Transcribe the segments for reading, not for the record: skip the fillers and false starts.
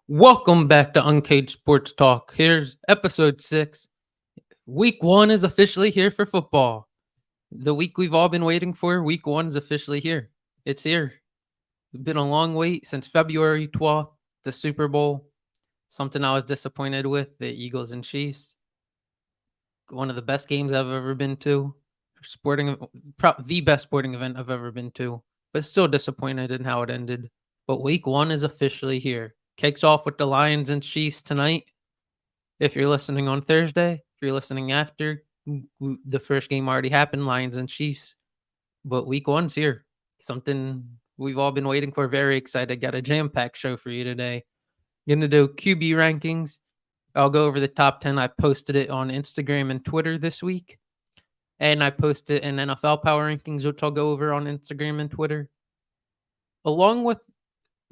Welcome back to Uncaged Sports Talk. Here's episode 6. Week 1 is officially here for football. The week we've all been waiting for, week 1 is officially here. It's here. It's been a long wait since February 12th, the Super Bowl. Something I was disappointed with, the Eagles and Chiefs. One of the best games I've ever been to. The best sporting event I've ever been to. But still disappointed in how it ended. But week 1 is officially here. Kicks off with the Lions and Chiefs tonight. If you're listening on Thursday, if you're listening after, the first game already happened, Lions and Chiefs. But week 1's here. Something we've all been waiting for. Very excited. Got a jam-packed show for you today. Gonna do QB rankings. I'll go over the top 10. I posted it on Instagram and Twitter this week. And I posted an NFL power rankings, which I'll go over on Instagram and Twitter. Along with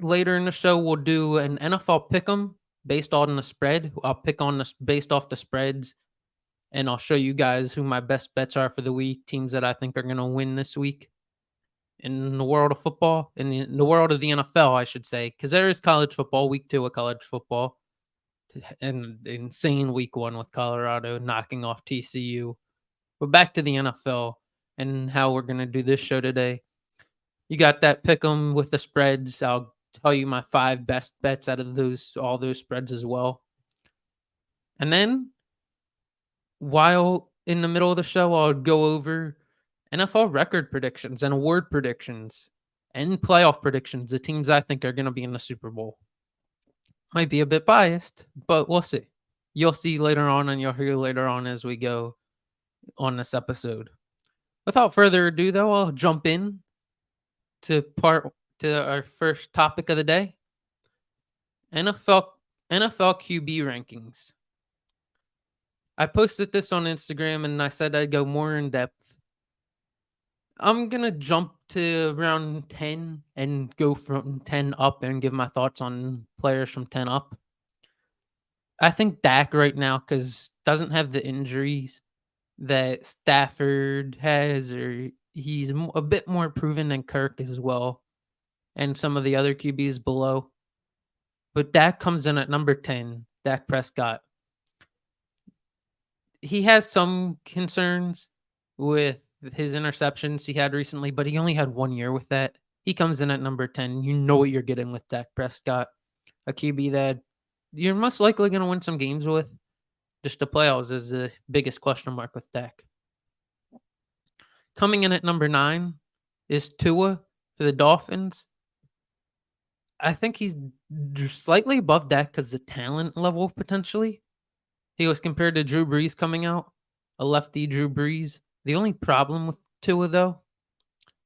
later in the show, we'll do an NFL pick'em based on the spread. I'll pick on this based off the spreads, and I'll show you guys who my best bets are for the week, teams that I think are going to win this week in the world of football, in the world of the NFL, I should say, because there is college football, week 2 of college football, and insane week 1 with Colorado knocking off TCU. But back to the NFL and how we're going to do this show today. You got that pick 'em with the spreads. I'll tell you my 5 best bets out of all those spreads as well. And then while in the middle of the show, I'll go over NFL record predictions and award predictions and playoff predictions, the teams I think are going to be in the Super Bowl. Might be a bit biased, but we'll see. You'll see later on, and you'll hear later on as we go on this episode. Without further ado, though, I'll jump in to our first topic of the day. NFL QB rankings. I posted this on Instagram and I said I'd go more in depth. I'm going to jump to around 10 and go from 10 up and give my thoughts on players from 10 up. I think Dak right now, because doesn't have the injuries that Stafford has, or he's a bit more proven than Kirk as well, and some of the other QBs below. But Dak comes in at number 10, Dak Prescott. He has some concerns with his interceptions he had recently, but he only had 1 year with that. He comes in at number 10. You know what you're getting with Dak Prescott, a QB that you're most likely going to win some games with. Just the playoffs is the biggest question mark with Dak. Coming in at number 9 is Tua for the Dolphins. I think he's slightly above Dak because the talent level potentially. He was compared to Drew Brees coming out, a lefty Drew Brees. The only problem with Tua, though,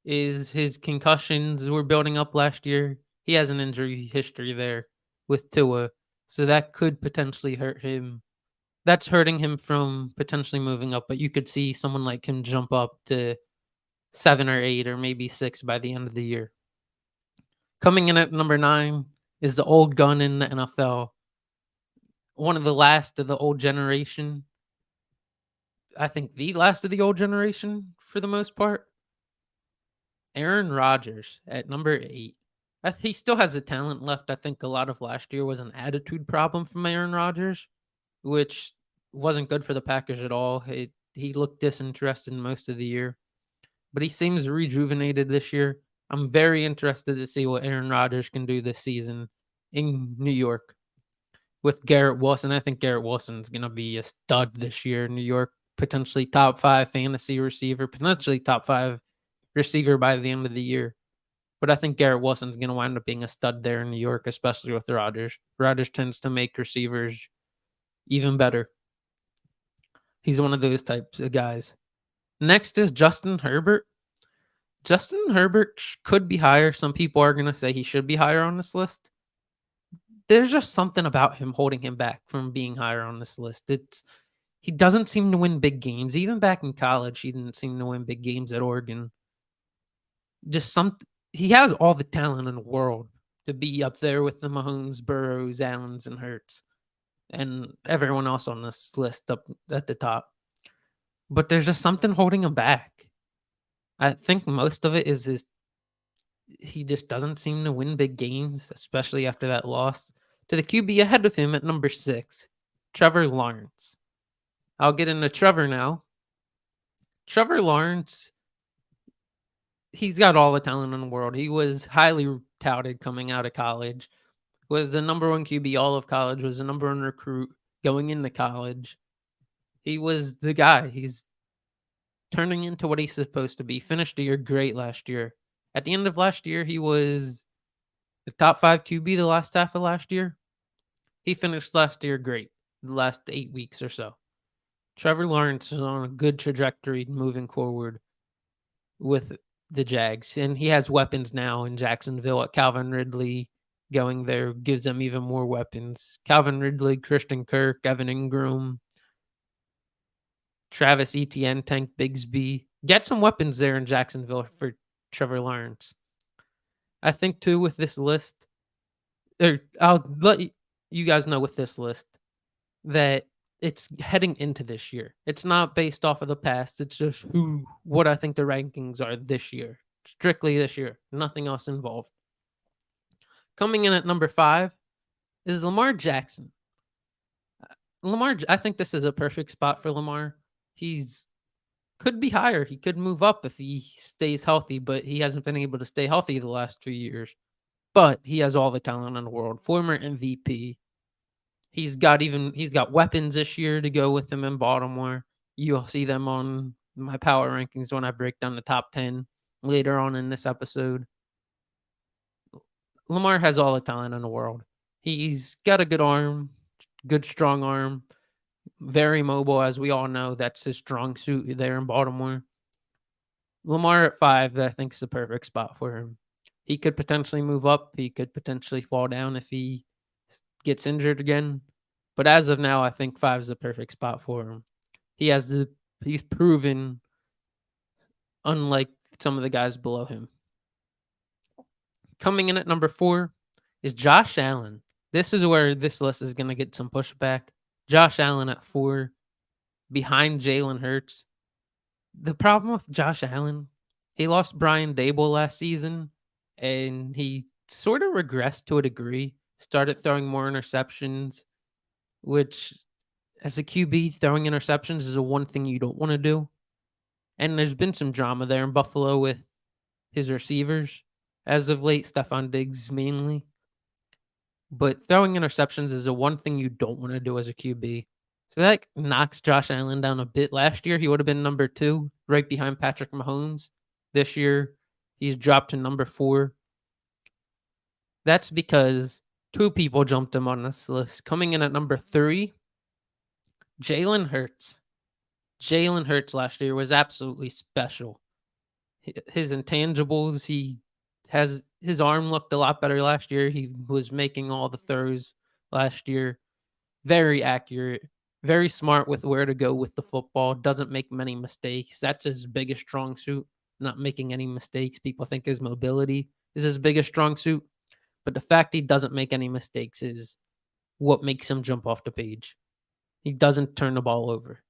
is his concussions were building up last year. He has an injury history there with Tua, so that could potentially hurt him. That's hurting him from potentially moving up, but you could see someone like him jump up to 7 or 8 or maybe 6 by the end of the year. Coming in at number 9 is the old gun in the NFL. One of the last of the old generation. I think the last of the old generation for the most part. Aaron Rodgers at number 8. He still has the talent left. I think a lot of last year was an attitude problem from Aaron Rodgers, which wasn't good for the Packers at all. He looked disinterested most of the year, but he seems rejuvenated this year. I'm very interested to see what Aaron Rodgers can do this season in New York with Garrett Wilson. I think Garrett Wilson's going to be a stud this year in New York, potentially top 5 fantasy receiver, potentially top 5 receiver by the end of the year. But I think Garrett Wilson's going to wind up being a stud there in New York, especially with Rodgers. Rodgers tends to make receivers even better. He's one of those types of guys. Next is Justin Herbert. Justin Herbert could be higher. Some people are going to say he should be higher on this list. There's just something about him holding him back from being higher on this list. He doesn't seem to win big games. Even back in college, he didn't seem to win big games at Oregon. He has all the talent in the world to be up there with the Mahomes, Burrows, Allens, and Hurts, and everyone else on this list up at the top. But there's just something holding him back. I think most of it is he just doesn't seem to win big games, especially after that loss To the QB ahead of him at number 6, Trevor Lawrence. I'll get into Trevor now. Trevor Lawrence, he's got all the talent in the world. He was highly touted coming out of college, was the number 1 QB all of college, was the number 1 recruit going into college. He was the guy. He's turning into what he's supposed to be. Finished the year great last year. At the end of last year, he was the top 5 QB the last half of last year. He finished last year great, the last 8 weeks or so. Trevor Lawrence is on a good trajectory moving forward with the Jags, and he has weapons now in Jacksonville. At Calvin Ridley going there gives them even more weapons. Calvin Ridley, Christian Kirk, Evan Ingram, Travis Etienne, Tank Bigsby. Get some weapons there in Jacksonville for Trevor Lawrence. I think too with this list, I'll let you guys know with this list that it's heading into this year. It's not based off of the past. It's just what I think the rankings are this year. Strictly this year. Nothing else involved. Coming in at number 5 is Lamar Jackson. I think this is a perfect spot for Lamar. He's could be higher. He could move up if he stays healthy, but he hasn't been able to stay healthy the last 2 years. But he has all the talent in the world. Former MVP. He's got weapons this year to go with him in Baltimore. You'll see them on my power rankings when I break down the top 10 later on in this episode. Lamar has all the talent in the world. He's got a good arm, good strong arm, very mobile, as we all know. That's his strong suit there in Baltimore. Lamar at 5, I think, is the perfect spot for him. He could potentially move up. He could potentially fall down if he gets injured again. But as of now, I think 5 is the perfect spot for him. He's proven, unlike some of the guys below him. Coming in at number 4 is Josh Allen. This is where this list is going to get some pushback. Josh Allen at 4, behind Jalen Hurts. The problem with Josh Allen, he lost Brian Dable last season, and he sort of regressed to a degree. Started throwing more interceptions, which, as a QB, throwing interceptions is the one thing you don't want to do. And there's been some drama there in Buffalo with his receivers as of late, Stephon Diggs mainly. But throwing interceptions is the one thing you don't want to do as a QB. So that knocks Josh Allen down a bit. Last year, he would have been number 2, right behind Patrick Mahomes. This year, he's dropped to number 4. That's because 2 people jumped him on this list. Coming in at number 3, Jalen Hurts. Jalen Hurts last year was absolutely special. His intangibles, his arm looked a lot better last year. He was making all the throws last year. Very accurate, very smart with where to go with the football. Doesn't make many mistakes. That's his biggest strong suit, not making any mistakes. People think his mobility is his biggest strong suit, but the fact he doesn't make any mistakes is what makes him jump off the page. He doesn't turn the ball over.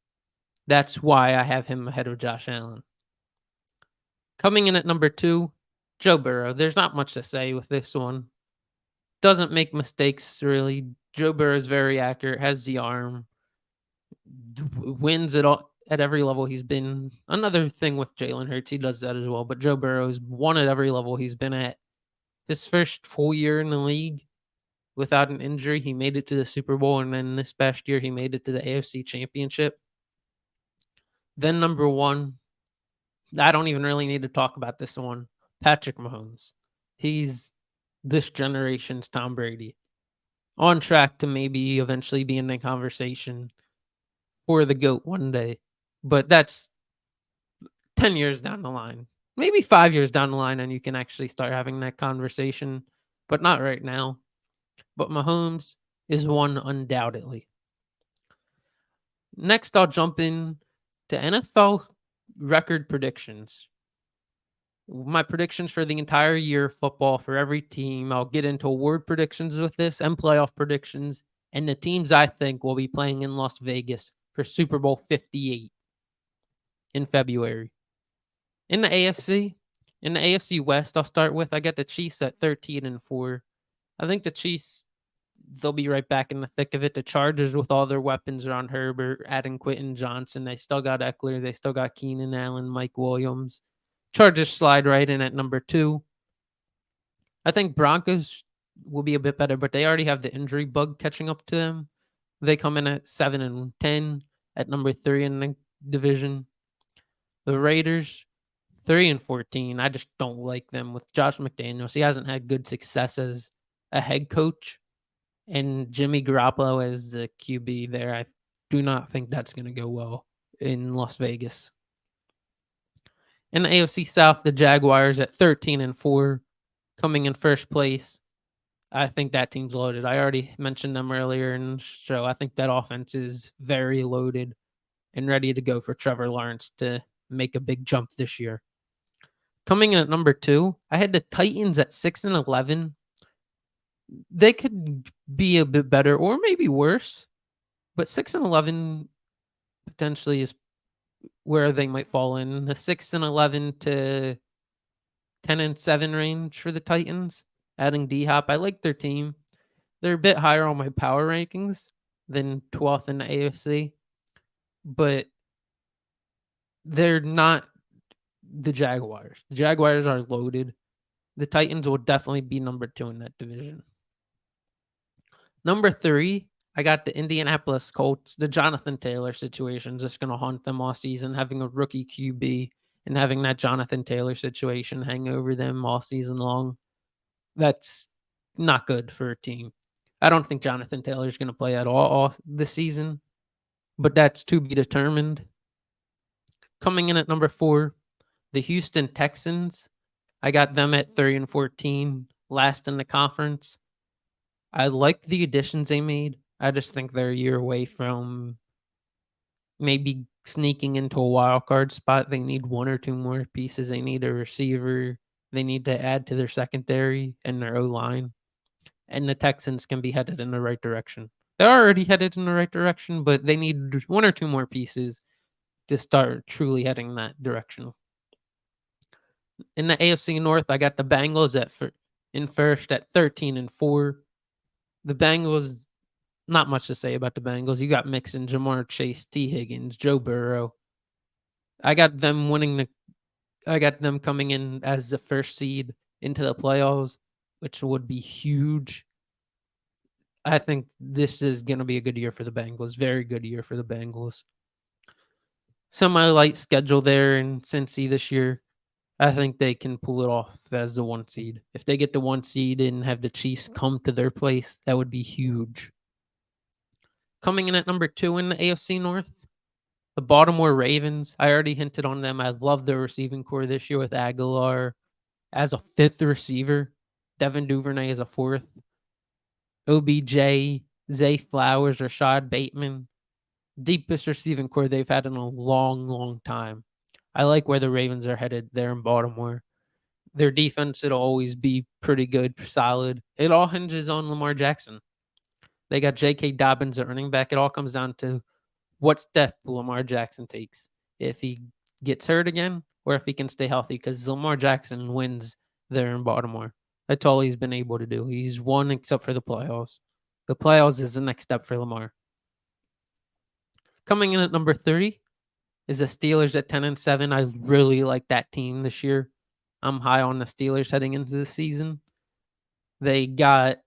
That's why I have him ahead of Josh Allen. Coming in at number 2, Joe Burrow. There's not much to say with this one. Doesn't make mistakes, really. Joe Burrow is very accurate, has the arm, wins at every level he's been. Another thing with Jalen Hurts, he does that as well. But Joe Burrow's won at every level he's been at. His first full year in the league without an injury, he made it to the Super Bowl. And then this past year, he made it to the AFC Championship. Then number 1, I don't even really need to talk about this one, Patrick Mahomes. He's this generation's Tom Brady. On track to maybe eventually be in the conversation for the GOAT one day. But that's 10 years down the line. Maybe 5 years down the line, and you can actually start having that conversation. But not right now. But Mahomes is one undoubtedly. Next, I'll jump in to NFL record predictions. My predictions for the entire year of football for every team. I'll get into award predictions with this and playoff predictions and the teams I think will be playing in Las Vegas for Super Bowl 58 in February. In the AFC West, I'll start with, I got the Chiefs at 13-4. I think the Chiefs, they'll be right back in the thick of it. The Chargers, with all their weapons around Herbert, adding Quentin Johnson, they still got Eckler, they still got Keenan Allen, Mike Williams. Chargers slide right in at number 2. I think Broncos will be a bit better, but they already have the injury bug catching up to them. They come in at 7-10 at number 3 in the division. The Raiders, 3-14. I just don't like them with Josh McDaniels. He hasn't had good success as a head coach, and Jimmy Garoppolo as the QB there. I do not think that's going to go well in Las Vegas. In the AFC South, the Jaguars at 13-4, coming in first place. I think that team's loaded. I already mentioned them earlier in the show. I think that offense is very loaded and ready to go for Trevor Lawrence to make a big jump this year. Coming in at number 2, I had the Titans at 6-11. They could be a bit better or maybe worse, but 6-11 potentially is where they might fall in the 6-11 to 10-7 range for the Titans. Adding D-Hop, I like their team. They're a bit higher on my power rankings than 12th in the AFC, but they're not the Jaguars. The Jaguars are loaded. The Titans will definitely be number 2 in that division. Number 3, I got the Indianapolis Colts. The Jonathan Taylor situation is just going to haunt them all season, having a rookie QB and having that Jonathan Taylor situation hang over them all season long. That's not good for a team. I don't think Jonathan Taylor is going to play at all this season, but that's to be determined. Coming in at number 4, the Houston Texans. I got them at 3-14, last in the conference. I like the additions they made. I just think they're a year away from maybe sneaking into a wild card spot. They need 1 or 2 more pieces. They need a receiver. They need to add to their secondary and their O-line. And the Texans can be headed in the right direction. They're already headed in the right direction, but they need 1 or 2 more pieces to start truly heading that direction. In the AFC North, I got the Bengals in first at 13-4. The Bengals, not much to say about the Bengals. You got Mixon, Jamar Chase, T. Higgins, Joe Burrow. I got them coming in as the first seed into the playoffs, which would be huge. I think this is going to be a good year for the Bengals. Very good year for the Bengals. Semi-light schedule there in Cincy this year. I think they can pull it off as the 1 seed. If they get the 1 seed and have the Chiefs come to their place, that would be huge. Coming in at number 2 in the AFC North, the Baltimore Ravens. I already hinted on them. I love their receiving core this year with Aguilar as a 5th receiver, Devin Duvernay as a 4th, OBJ, Zay Flowers, Rashad Bateman. Deepest receiving core they've had in a long, long time. I like where the Ravens are headed there in Baltimore. Their defense, it'll always be pretty good, solid. It all hinges on Lamar Jackson. They got J.K. Dobbins at running back. It all comes down to what step Lamar Jackson takes. If he gets hurt again or if he can stay healthy, because Lamar Jackson wins there in Baltimore. That's all he's been able to do. He's won except for the playoffs. The playoffs is the next step for Lamar. Coming in at number 30 is the Steelers at 10-7. I really like that team this year. I'm high on the Steelers heading into the season. They got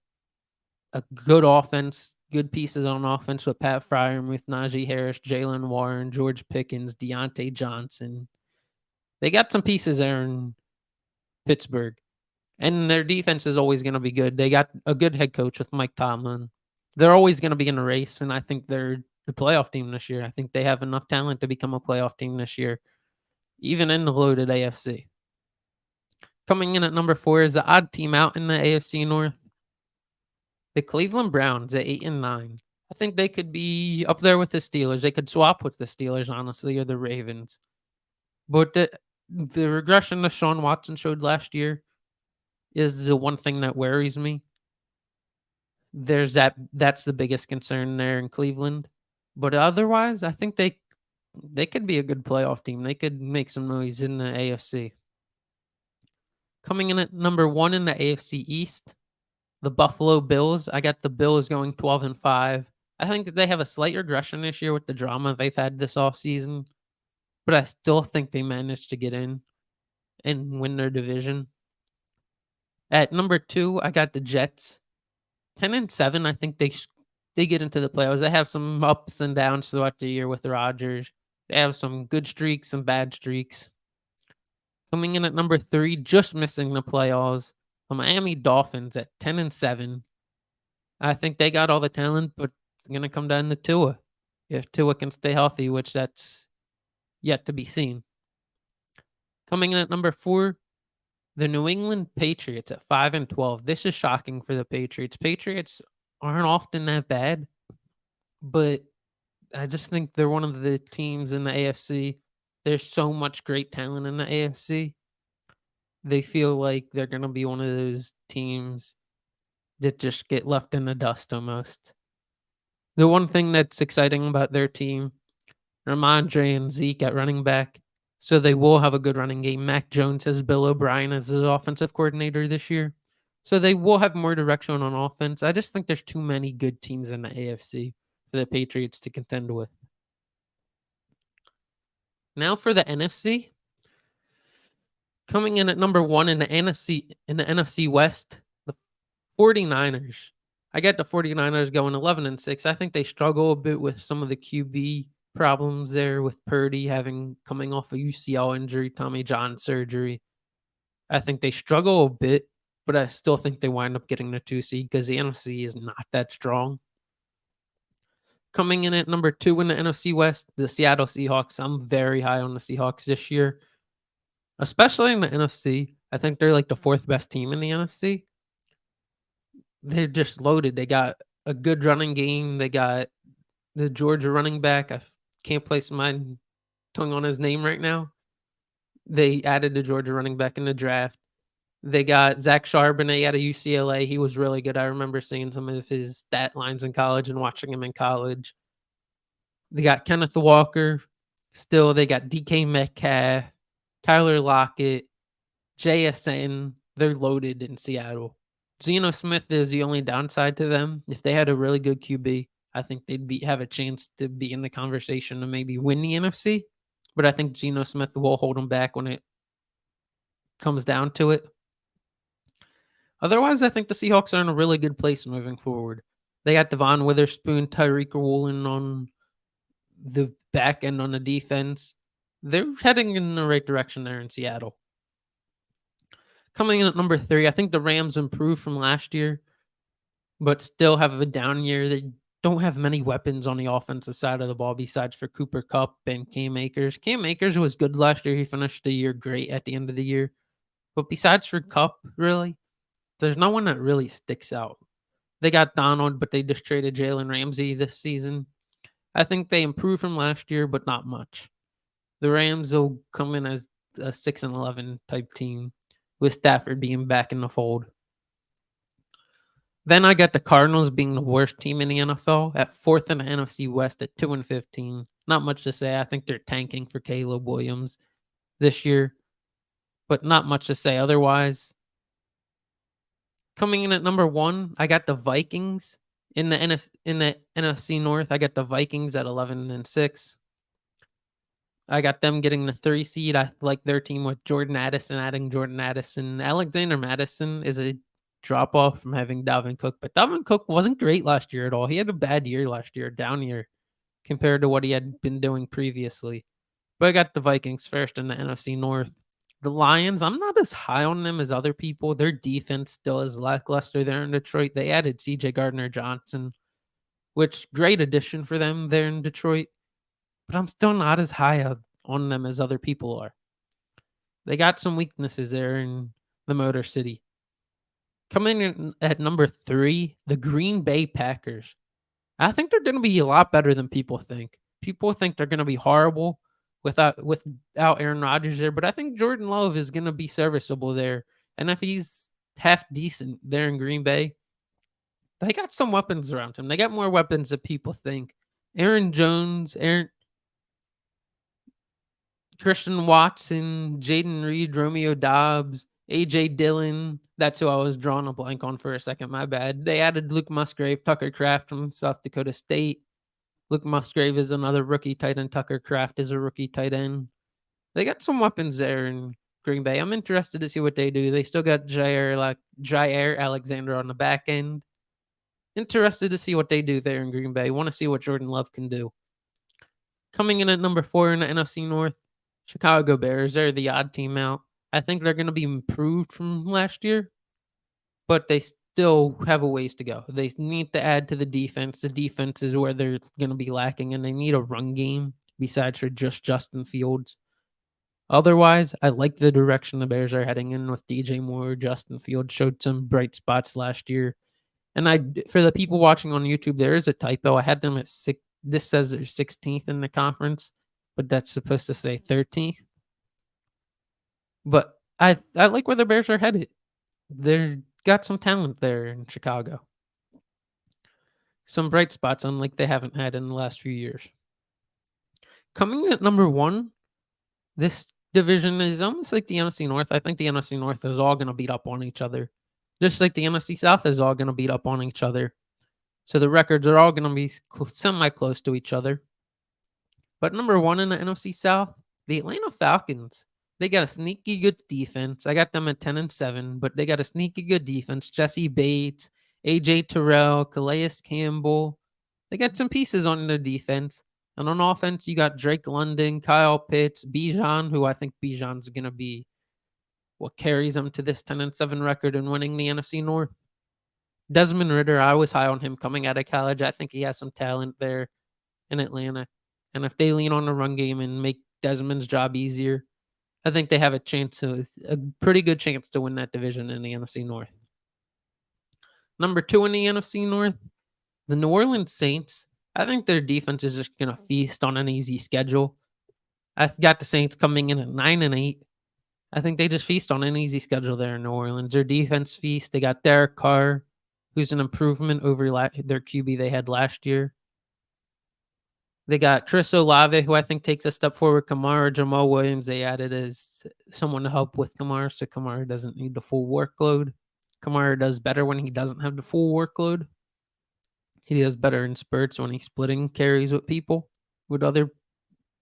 a good offense, good pieces on offense with Pat Freiermuth, Najee Harris, Jalen Warren, George Pickens, Deontay Johnson. They got some pieces there in Pittsburgh. And their defense is always going to be good. They got a good head coach with Mike Tomlin. They're always going to be in a race, and I think they're the playoff team this year. I think they have enough talent to become a playoff team this year, even in the loaded AFC. Coming in at number 4 is the odd team out in the AFC North, the Cleveland Browns at 8-9. I think they could be up there with the Steelers. They could swap with the Steelers, honestly, or the Ravens. But the regression that Sean Watson showed last year is the one thing that worries me. That's the biggest concern there in Cleveland. But otherwise, I think they could be a good playoff team. They could make some noise in the AFC. Coming in at number 1 in the AFC East, The Buffalo Bills, I got the Bills going 12-5. I think that they have a slight regression this year with the drama they've had this offseason, but I still think they managed to get in and win their division. At number 2, I got the Jets. 10-7, I think they get into the playoffs. They have some ups and downs throughout the year with Rodgers. They have some good streaks, some bad streaks. Coming in at number 3, just missing the playoffs, the Miami Dolphins at 10-7. I think they got all the talent, but it's gonna come down to Tua. If Tua can stay healthy, which that's yet to be seen. Coming in at number 4, the New England Patriots at 5-12. This is shocking for the Patriots. Patriots aren't often that bad, but I just think they're one of the teams in the AFC. There's so much great talent in the AFC. They feel like they're gonna be one of those teams that just get left in the dust almost. The one thing that's exciting about their team, Ramondre and Zeke at running back, so they will have a good running game. Mac Jones has Bill O'Brien as his offensive coordinator this year, so they will have more direction on offense. I just think there's too many good teams in the AFC for the Patriots to contend with. Now for the NFC. Coming in at number 1 in the NFC West, the 49ers. I get the 49ers going 11-6. I think they struggle a bit with some of the QB problems there with Purdy coming off a UCL injury, Tommy John surgery. I think they struggle a bit, but I still think they wind up getting the 2 seed because the NFC is not that strong. Coming in at number 2 in the NFC West, the Seattle Seahawks. I'm very high on the Seahawks this year, especially in the NFC. I think they're like the 4th best team in the NFC. They're just loaded. They got a good running game. They got the Georgia running back. I can't place my tongue on his name right now. They added the Georgia running back in the draft. They got Zach Charbonnet out of UCLA. He was really good. I remember seeing some of his stat lines in college and watching him in college. They got Kenneth Walker. Still, they got DK Metcalf, Tyler Lockett, JSN. They're loaded in Seattle. Geno Smith is the only downside to them. If they had a really good QB, I think they'd have a chance to be in the conversation to maybe win the NFC. But I think Geno Smith will hold them back when it comes down to it. Otherwise, I think the Seahawks are in a really good place moving forward. They got Devon Witherspoon, Tyreek Woolen on the back end on the defense. They're heading in the right direction there in Seattle. Coming in at number 3, I think the Rams improved from last year, but still have a down year. They don't have many weapons on the offensive side of the ball besides for Cooper Kupp and Cam Akers. Cam Akers was good last year. He finished the year great at the end of the year. But besides for Kupp, really, there's no one that really sticks out. They got Donald, but they just traded Jalen Ramsey this season. I think they improved from last year, but not much. The Rams will come in as a 6-11 type team with Stafford being back in the fold. Then I got the Cardinals being the worst team in the NFL at 4th in the NFC West at 2-15. Not much to say. I think they're tanking for Caleb Williams this year, but not much to say otherwise. Coming in at number 1, I got the Vikings in the NFC North. I got the Vikings at 11-6. I got them getting the 3 seed. I like their team with Jordan Addison, adding Jordan Addison. Alexander Madison is a drop off from having Dalvin Cook, but Dalvin Cook wasn't great last year at all. He had a bad year last year, down year, compared to what he had been doing previously. But I got the Vikings first in the NFC North. The Lions, I'm not as high on them as other people. Their defense still is lackluster there in Detroit. They added CJ Gardner-Johnson, which great addition for them there in Detroit. But I'm still not as high on them as other people are. They got some weaknesses there in the Motor City. Coming in at number 3, the Green Bay Packers. I think they're going to be a lot better than people think. People think they're going to be horrible without Aaron Rodgers there, but I think Jordan Love is going to be serviceable there. And if he's half decent there in Green Bay, they got some weapons around him. They got more weapons than people think. Aaron Jones, Christian Watson, Jaden Reed, Romeo Dobbs, A.J. Dillon, that's who I was drawing a blank on for a second, my bad. They added Luke Musgrave, Tucker Kraft from South Dakota State. Luke Musgrave is another rookie tight end. Tucker Kraft is a rookie tight end. They got some weapons there in Green Bay. I'm interested to see what they do. They still got Jair Alexander on the back end. Interested to see what they do there in Green Bay. Want to see what Jordan Love can do. Coming in at number 4 in the NFC North, Chicago Bears. They're the odd team out. I think they're going to be improved from last year, but they still have a ways to go. They need to add to the defense. The defense is where they're going to be lacking, and they need a run game besides for just Justin Fields. Otherwise, I like the direction the Bears are heading in with DJ Moore. Justin Fields showed some bright spots last year. And for the people watching on YouTube, there is a typo. I had them at 6. This says they're 16th in the conference, but that's supposed to say 13th. But I like where the Bears are headed. They've got some talent there in Chicago. Some bright spots, unlike they haven't had in the last few years. Coming in at number 1, this division is almost like the NFC North. I think the NFC North is all going to beat up on each other. Just like the NFC South is all going to beat up on each other. So the records are all going to be semi-close to each other. But number 1 in the NFC South, the Atlanta Falcons. They got a sneaky good defense. I got them at 10-7, but they got a sneaky good defense. Jesse Bates, AJ Terrell, Calais Campbell. They got some pieces on their defense. And on offense, you got Drake London, Kyle Pitts, Bijan, who I think Bijan's going to be what carries them to this 10-7 record and winning the NFC North. Desmond Ridder, I was high on him coming out of college. I think he has some talent there in Atlanta. And if they lean on the run game and make Desmond's job easier, I think they have a pretty good chance to win that division in the NFC North. Number 2 in the NFC North, the New Orleans Saints. I think their defense is just going to feast on an easy schedule. I've got the Saints coming in at 9-8. I think they just feast on an easy schedule there in New Orleans. Their defense feast. They got Derek Carr, who's an improvement over their QB they had last year. They got Chris Olave, who I think takes a step forward. Kamara, Jamal Williams, they added as someone to help with Kamara, so Kamara doesn't need the full workload. Kamara does better when he doesn't have the full workload. He does better in spurts when he's splitting carries with people, with other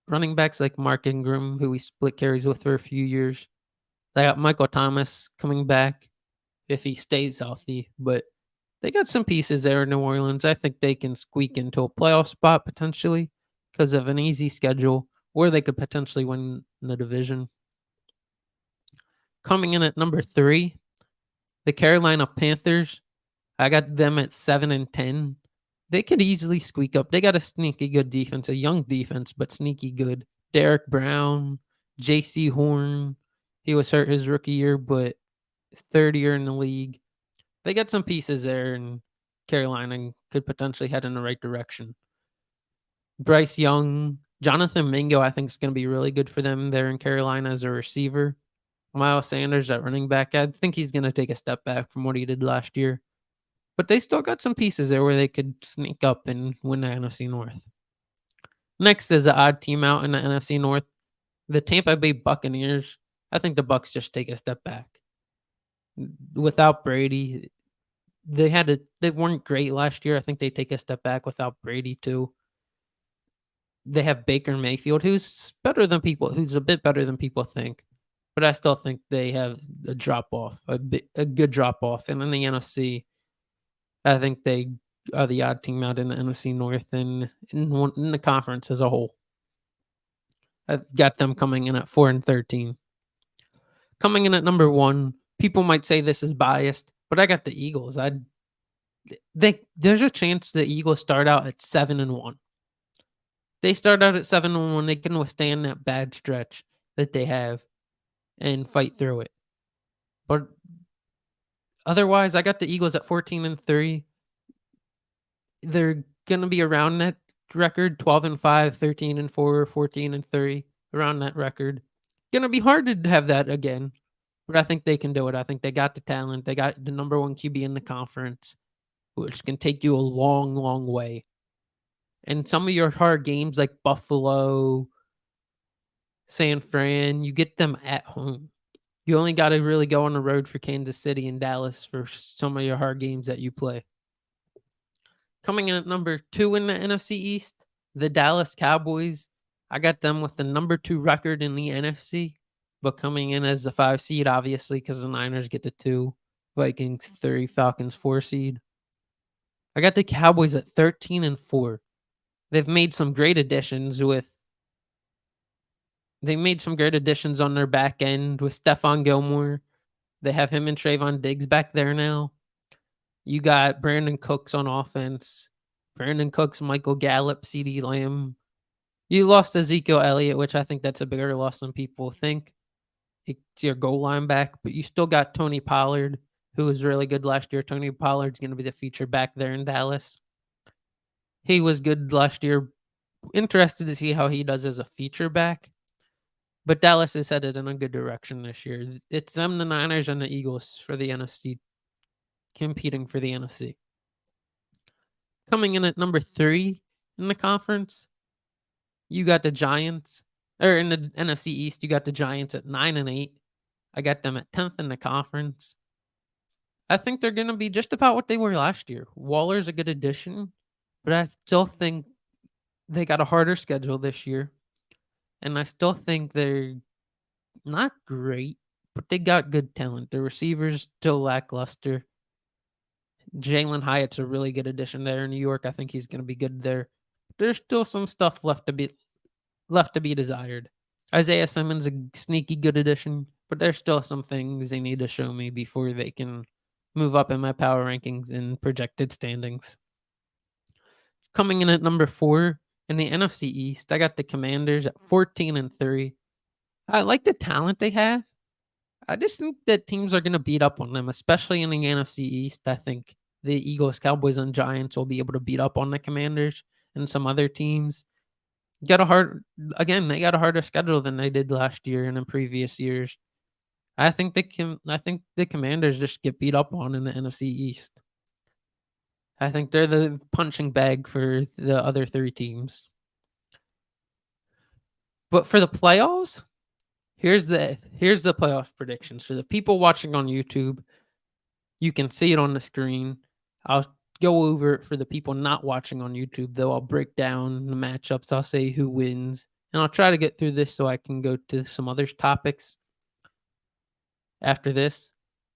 running backs like Mark Ingram, who he split carries with for a few years. They got Michael Thomas coming back if he stays healthy, but they got some pieces there in New Orleans. I think they can squeak into a playoff spot potentially because of an easy schedule, or they could potentially win the division. Coming in at number 3, the Carolina Panthers. I got them at 7-10. They could easily squeak up. They got a sneaky good defense, a young defense, but sneaky good. Derek Brown, J.C. Horn. He was hurt his rookie year, but his third year in the league. They got some pieces there, and Carolina could potentially head in the right direction. Bryce Young, Jonathan Mingo, I think is going to be really good for them there in Carolina as a receiver. Miles Sanders at running back, I think he's going to take a step back from what he did last year. But they still got some pieces there where they could sneak up and win the NFC North. Next is the odd team out in the NFC North, the Tampa Bay Buccaneers. I think the Bucs just take a step back. Without Brady, they weren't great last year. I think they take a step back without Brady too. They have Baker Mayfield, who's a bit better than people think. But I still think they have a drop off, a good drop off. And in the NFC, I think they are the odd team out in the NFC North and in the conference as a whole. I've got them coming in at 4-13. Coming in at number 1, people might say this is biased, but I got the Eagles. There's a chance the Eagles start out at 7-1. They start out at 7-1. They can withstand that bad stretch that they have and fight through it. But otherwise, I got the Eagles at 14-3. They're going to be around that record, 12-5, 13-4, 14-3, around that record. Going to be hard to have that again, but I think they can do it. I think they got the talent. They got the number 1 QB in the conference, which can take you a long, long way. And some of your hard games like Buffalo, San Fran, you get them at home. You only got to really go on the road for Kansas City and Dallas for some of your hard games that you play. Coming in at number 2 in the NFC East, the Dallas Cowboys. I got them with the number 2 record in the NFC, but coming in as the 5 seed, obviously, because the Niners get the 2, Vikings 3, Falcons 4 seed. I got the Cowboys at 13-4. They've made some great additions on their back end with Stephon Gilmore. They have him and Trayvon Diggs back there now. You got Brandon Cooks on offense. Brandon Cooks, Michael Gallup, CeeDee Lamb. You lost Ezekiel Elliott, which I think that's a bigger loss than people think. It's your goal line back, but you still got Tony Pollard, who was really good last year. Tony Pollard's going to be the feature back there in Dallas. He was good last year. Interested to see how he does as a feature back. But Dallas is headed in a good direction this year. It's them, the Niners, and the Eagles for the NFC, competing for the NFC. Coming in at number 3 in the conference, you got the Giants. Or in the NFC East, you got the Giants at 9-8. I got them at 10th in the conference. I think they're going to be just about what they were last year. Waller's a good addition, but I still think they got a harder schedule this year. And I still think they're not great, but they got good talent. The receivers still lackluster. Jalen Hyatt's a really good addition there in New York. I think he's going to be good there. There's still some stuff left to be desired. Isaiah Simmons a sneaky good addition, but there's still some things they need to show me before they can move up in my power rankings and projected standings. Coming in at number 4 in the NFC East, I got the Commanders at 14-3. I like the talent they have. I just think that teams are going to beat up on them, especially in the NFC East. I think the Eagles, Cowboys, and Giants will be able to beat up on the Commanders and some other teams. They got a harder schedule than they did last year and in previous years. I think the Commanders just get beat up on in the NFC East. I think they're the punching bag for the other 3 teams. But for the playoffs, here's the playoff predictions. For the people watching on YouTube, you can see it on the screen. I'll go over it for the people not watching on YouTube, though. I'll break down the matchups. I'll say who wins. And I'll try to get through this so I can go to some other topics after this.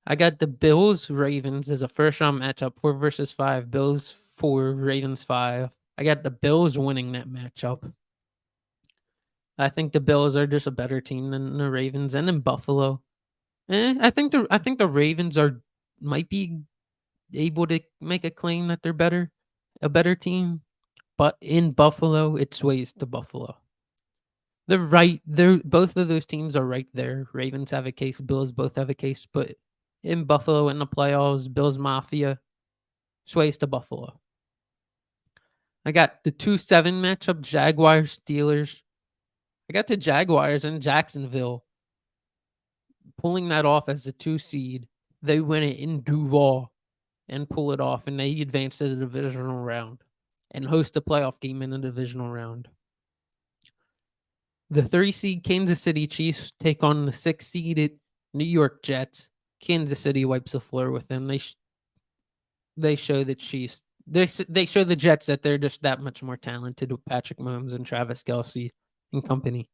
I got the Bills-Ravens as a first-round matchup, 4 versus 5. Bills 4, Ravens 5. I got the Bills winning that matchup. I think the Bills are just a better team than the Ravens, and in Buffalo. I think the Ravens might be able to make a claim that they're a better team, but in Buffalo, it sways to Buffalo. Both of those teams are right there. Ravens have a case, Bills both have a case, but in Buffalo in the playoffs, Bills Mafia sways to Buffalo. I got the 2-7 matchup, Jaguars Steelers. I got the Jaguars in Jacksonville pulling that off as the 2 seed. They win it in Duval and pull it off, and they advance to the divisional round and host a playoff game in the divisional round. The 3 seed Kansas City Chiefs take on the 6 seeded New York Jets. Kansas City wipes the floor with them. They show the Chiefs. They show the Jets that they're just that much more talented with Patrick Mahomes and Travis Kelce and company.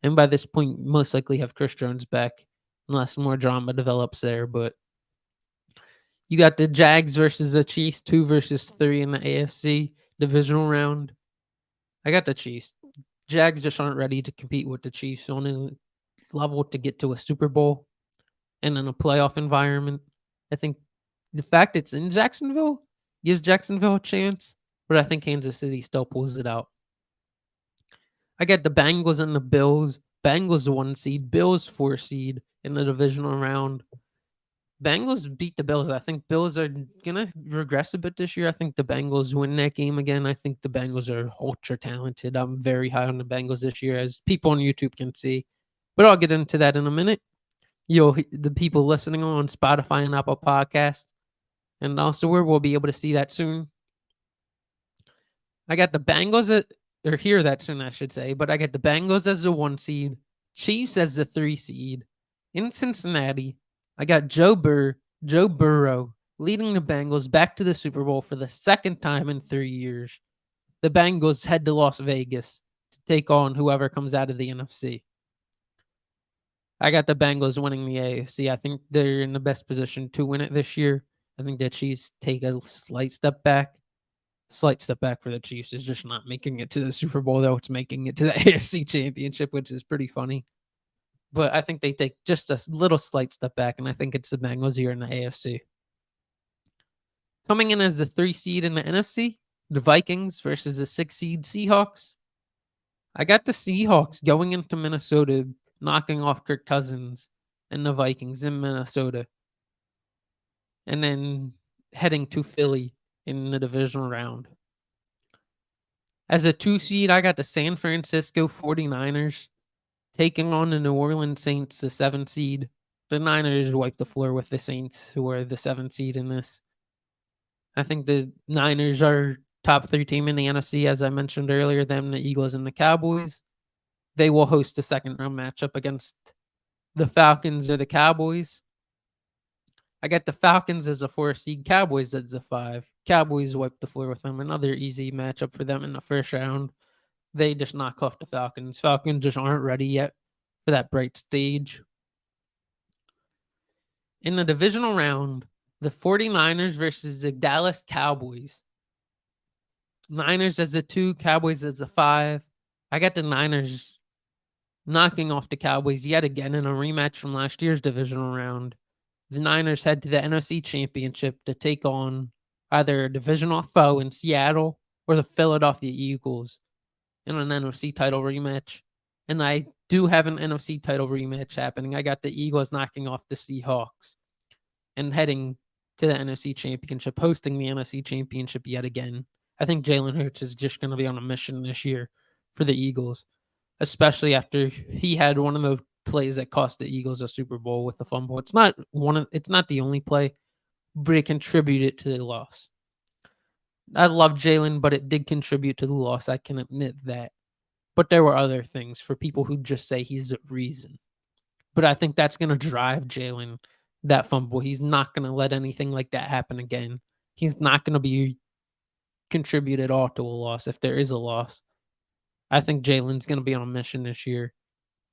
And by this point, most likely have Chris Jones back, unless more drama develops there. But you got the Jags versus the Chiefs, 2 versus 3 in the AFC divisional round. I got the Chiefs. Jags just aren't ready to compete with the Chiefs on a level to get to a Super Bowl and in a playoff environment. I think the fact it's in Jacksonville gives Jacksonville a chance, but I think Kansas City still pulls it out. I got the Bengals and the Bills. Bengals 1 seed, Bills 4 seed in the divisional round. Bengals beat the Bills. I think Bills are going to regress a bit this year. I think the Bengals win that game again. I think the Bengals are ultra talented. I'm very high on the Bengals this year, as people on YouTube can see. But I'll get into that in a minute. The people listening on Spotify and Apple Podcasts and also where we'll be able to see that soon. I got the Bengals or hear that soon, I should say. But I got the Bengals as the 1 seed, Chiefs as the 3 seed, In Cincinnati, I got Joe Burrow leading the Bengals back to the Super Bowl for the second time in 3 years. The Bengals head to Las Vegas to take on whoever comes out of the NFC. I got the Bengals winning the AFC. I think they're in the best position to win it this year. I think the Chiefs take a slight step back. Slight step back for the Chiefs is just not making it to the Super Bowl, though. It's making it to the AFC Championship, which is pretty funny. But I think they take just a little slight step back, and I think it's the Bengals here in the AFC. Coming in as the 3 seed in the NFC, the Vikings versus the 6 seed Seahawks. I got the Seahawks going into Minnesota, knocking off Kirk Cousins and the Vikings in Minnesota, and then heading to Philly in the divisional round. As a 2 seed, I got the San Francisco 49ers taking on the New Orleans Saints, the 7 seed. The Niners wipe the floor with the Saints, who are the 7 seed in this. I think the Niners are top 3 team in the NFC, as I mentioned earlier, them, the Eagles, and the Cowboys. They will host a second round matchup against the Falcons or the Cowboys. I got the Falcons as a 4 seed, Cowboys as a 5. Cowboys wipe the floor with them. Another easy matchup for them in the first round. They just knock off the Falcons. Falcons just aren't ready yet for that bright stage. In the divisional round, the 49ers versus the Dallas Cowboys. Niners as a 2, Cowboys as a 5. I got the Niners knocking off the Cowboys yet again in a rematch from last year's divisional round. The Niners head to the NFC Championship to take on either a divisional foe in Seattle or the Philadelphia Eagles in an NFC title rematch. And I do have an NFC title rematch happening. I got the Eagles knocking off the Seahawks and heading to the NFC Championship, hosting the NFC Championship yet again. I think Jalen Hurts is just going to be on a mission this year for the Eagles, especially after he had one of the plays that cost the Eagles a Super Bowl with the fumble. It's not the only play, but it contributed to the loss. I love Jalen, but it did contribute to the loss. I can admit that. But there were other things for people who just say he's the reason. But I think that's going to drive Jalen, that fumble. He's not going to let anything like that happen again. He's not going to be contribute at all to a loss if there is a loss. I think Jalen's going to be on a mission this year.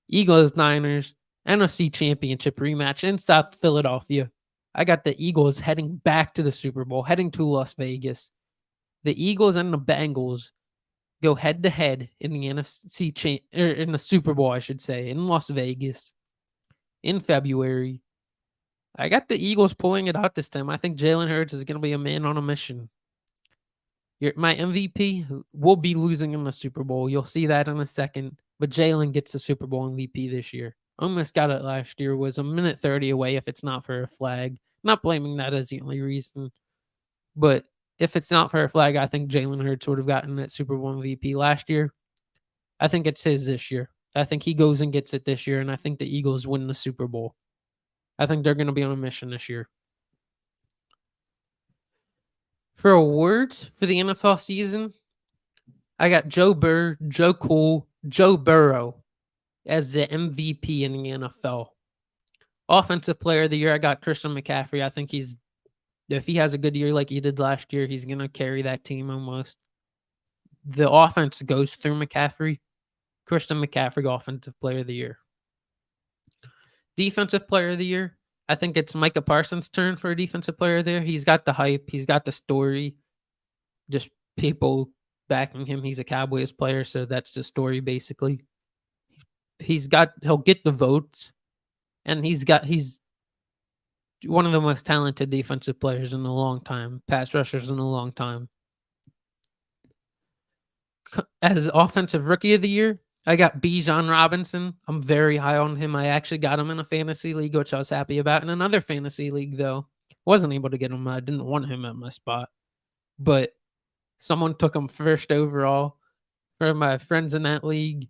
Eagles, Niners, NFC Championship rematch in South Philadelphia. I got the Eagles heading back to the Super Bowl, heading to Las Vegas. The Eagles and the Bengals go head to head in the in the Super Bowl, I should say, in Las Vegas in February. I got the Eagles pulling it out this time. I think Jalen Hurts is going to be a man on a mission. My MVP will be losing in the Super Bowl. You'll see that in a second. But Jalen gets the Super Bowl MVP this year. Almost got it last year. Was a minute 30 away if it's not for a flag. Not blaming that as the only reason. But if it's not for a flag, I think Jalen Hurts would have gotten that Super Bowl MVP last year. I think it's his this year. I think he goes and gets it this year. And I think the Eagles win the Super Bowl. I think they're going to be on a mission this year. For awards for the NFL season, I got Joe Burrow as the MVP in the NFL. Offensive Player of the Year, I got Christian McCaffrey. I think if he has a good year like he did last year, he's going to carry that team almost. The offense goes through McCaffrey. Christian McCaffrey, Offensive Player of the Year. Defensive Player of the Year, I think it's Micah Parsons' turn for a Defensive Player of the Year. He's got the hype. He's got the story. Just people backing him. He's a Cowboys player, so that's the story basically. He'll get the votes, and he's one of the most talented defensive players in a long time, pass rushers in a long time. As Offensive Rookie of the Year, I got Bijan Robinson. I'm very high on him. I actually got him in a fantasy league, which I was happy about. In another fantasy league, though, wasn't able to get him. I didn't want him at my spot, but someone took him first overall. For my friends in that league,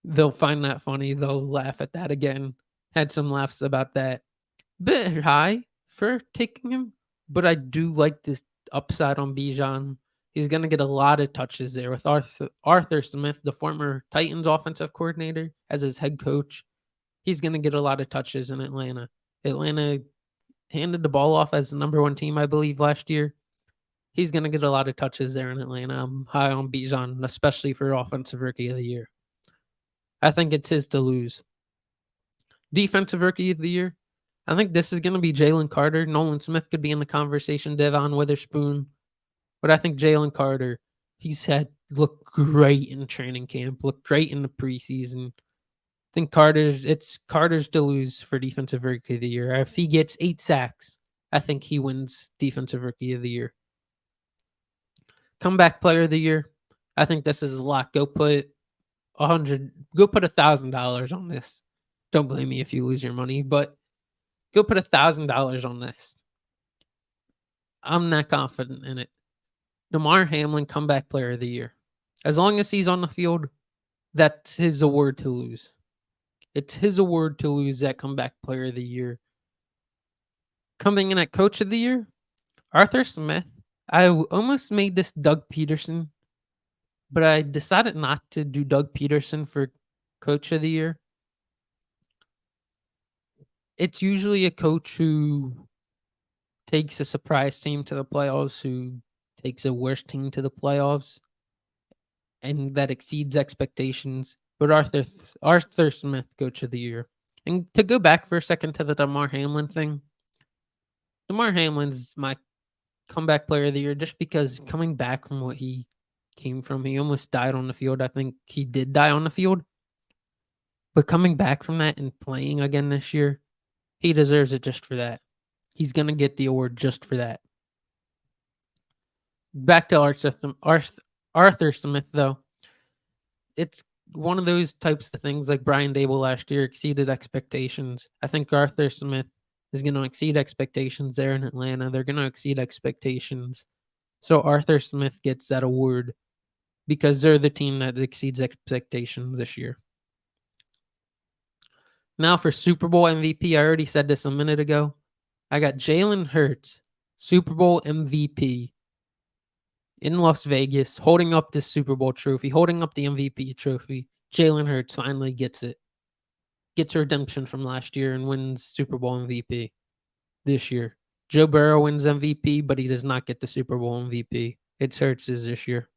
they'll find that funny. They'll laugh at that again. Had some laughs about that. Bit high for taking him, but I do like this upside on Bijan. He's going to get a lot of touches there with Arthur Smith, the former Titans offensive coordinator, as his head coach. He's going to get a lot of touches in Atlanta. Atlanta handed the ball off as the number one team, I believe, last year. He's going to get a lot of touches there in Atlanta. I'm high on Bijan, especially for Offensive Rookie of the Year. I think it's his to lose. Defensive Rookie of the Year, I think this is going to be Jalen Carter. Nolan Smith could be in the conversation, Devon Witherspoon. But I think Jalen Carter, he's looked great in training camp, looked great in the preseason. I think it's Carter's to lose for Defensive Rookie of the Year. If he gets 8 sacks, I think he wins Defensive Rookie of the Year. Comeback Player of the Year, I think this is a lot. Go put $1,000 on this. Don't blame me if you lose your money, but go put $1,000 on this. I'm not confident in it. Damar Hamlin, Comeback Player of the Year. As long as he's on the field, that's his award to lose. It's his award to lose that Comeback Player of the Year. Coming in at Coach of the Year, Arthur Smith. I almost made this Doug Peterson, but I decided not to do Doug Peterson for Coach of the Year. It's usually a coach who takes a surprise team to the playoffs, who takes a worse team to the playoffs, and that exceeds expectations. But Arthur Smith, Coach of the Year. And to go back for a second to the Damar Hamlin thing, Damar Hamlin's my Comeback Player of the Year just because coming back from what he came from, he almost died on the field. I think he did die on the field. But coming back from that and playing again this year, he deserves it just for that. He's going to get the award just for that. Back to Arthur Smith, though. It's one of those types of things like Brian Dable last year exceeded expectations. I think Arthur Smith is going to exceed expectations there in Atlanta. They're going to exceed expectations. So Arthur Smith gets that award because they're the team that exceeds expectations this year. Now for Super Bowl MVP, I already said this a minute ago. I got Jalen Hurts, Super Bowl MVP in Las Vegas, holding up this Super Bowl trophy, holding up the MVP trophy. Jalen Hurts finally gets it. Gets redemption from last year and wins Super Bowl MVP this year. Joe Burrow wins MVP, but he does not get the Super Bowl MVP. It's Hurts's this year.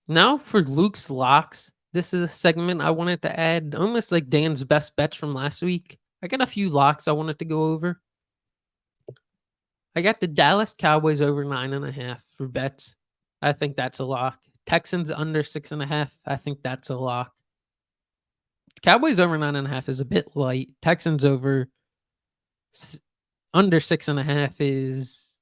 Now for Luke's locks. This is a segment I wanted to add, almost like Dan's best bets from last week. I got a few locks I wanted to go over. I got the Dallas Cowboys over 9.5 for bets. I think that's a lock. Texans under 6.5. I think that's a lock. Cowboys over 9.5 is a bit light. Texans over under 6.5 is,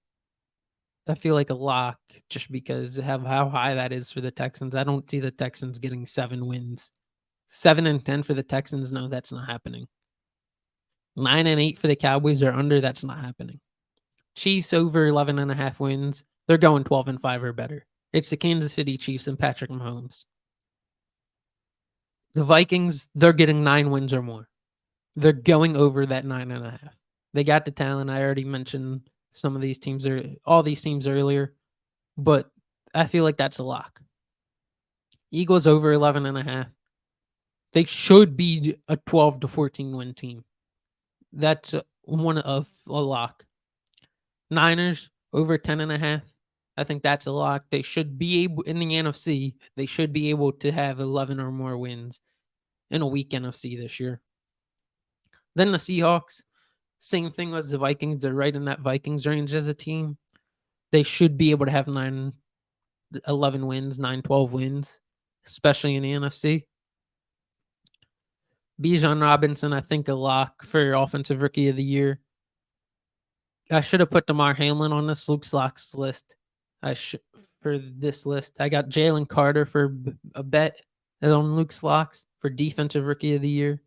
I feel like, a lock just because of how high that is for the Texans. I don't see the Texans getting 7 wins. 7-10 for the Texans. No, that's not happening. 9-8 for the Cowboys or under. That's not happening. Chiefs over 11.5 wins. They're going 12-5 or better. It's the Kansas City Chiefs and Patrick Mahomes. The Vikings, they're getting 9 wins or more. They're going over that 9.5. They got the talent. I already mentioned some of these teams, all these teams earlier, but I feel like that's a lock. Eagles over 11.5. They should be a 12-14 win team. That's one of a lock. Niners over 10.5. I think that's a lock. They should be able, in the NFC, they should be able to have 11 or more wins in a weak NFC this year. Then the Seahawks, same thing as the Vikings. They're right in that Vikings range as a team. They should be able to have 11 wins, 12 wins, especially in the NFC. Bijan Robinson, I think a lock for Offensive Rookie of the Year. I should have put Damar Hamlin on this Luke's locks list. For this list. I got Jalen Carter for a bet on Luke's locks for Defensive Rookie of the Year.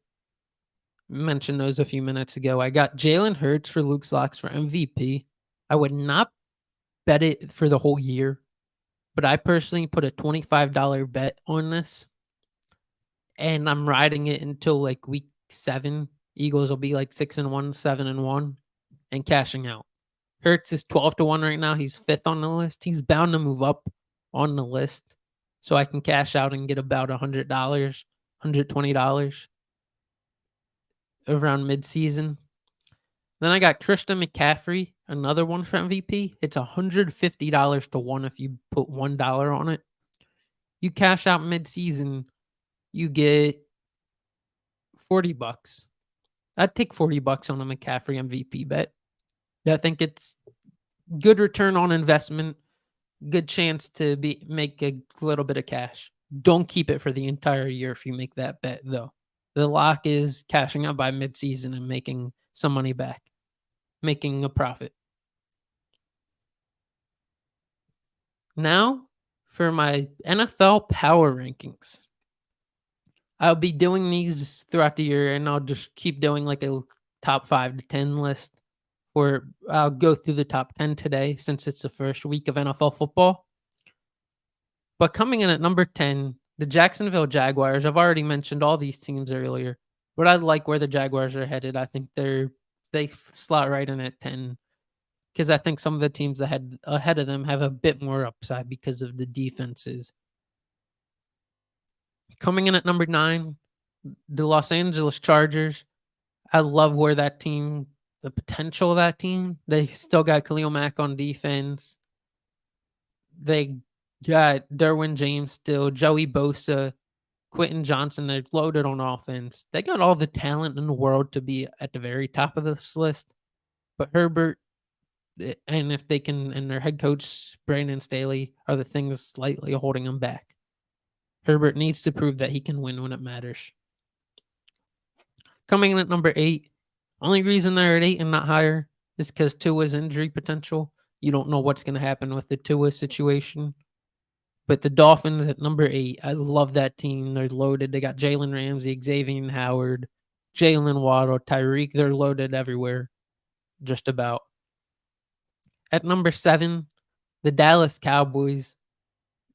Mentioned those a few minutes ago. I got Jalen Hurts for Luke's locks for MVP. I would not bet it for the whole year, but I personally put a $25 bet on this, and I'm riding it until like week 7. Eagles will be like 6-1, 7-1, and cashing out. Hurts is 12-1 right now. He's 5th on the list. He's bound to move up on the list. so I can cash out and get about $100, $120 around midseason. Then I got Christian McCaffrey, another one for MVP. It's $150 to 1 if you put $1 on it. You cash out midseason, you get $40. I'd take $40 on a McCaffrey MVP bet. I think it's good return on investment, good chance to make a little bit of cash. Don't keep it for the entire year if you make that bet, though. The lock is cashing out by midseason and making some money back, making a profit. Now, for my NFL power rankings. I'll be doing these throughout the year, and I'll just keep doing like a top 5 to 10 list, or I'll go through the top 10 today since it's the first week of NFL football. But coming in at number 10, the Jacksonville Jaguars. I've already mentioned all these teams earlier, but I like where the Jaguars are headed. I think they slot right in at 10 because I think some of the teams ahead of them have a bit more upside because of the defenses. Coming in at number 9, the Los Angeles Chargers. I love where that team, the potential of that team. They still got Khalil Mack on defense. They got Derwin James still, Joey Bosa, Quentin Johnson. They're loaded on offense. They got all the talent in the world to be at the very top of this list. But Herbert, and if they can, and their head coach, Brandon Staley, are the things slightly holding them back. Herbert needs to prove that he can win when it matters. Coming in at number 8, only reason they're at 8 and not higher is because Tua's injury potential. You don't know what's going to happen with the Tua situation. But the Dolphins at number 8, I love that team. They're loaded. They got Jalen Ramsey, Xavier Howard, Jalen Waddle, Tyreek. They're loaded everywhere, just about. At number 7, the Dallas Cowboys.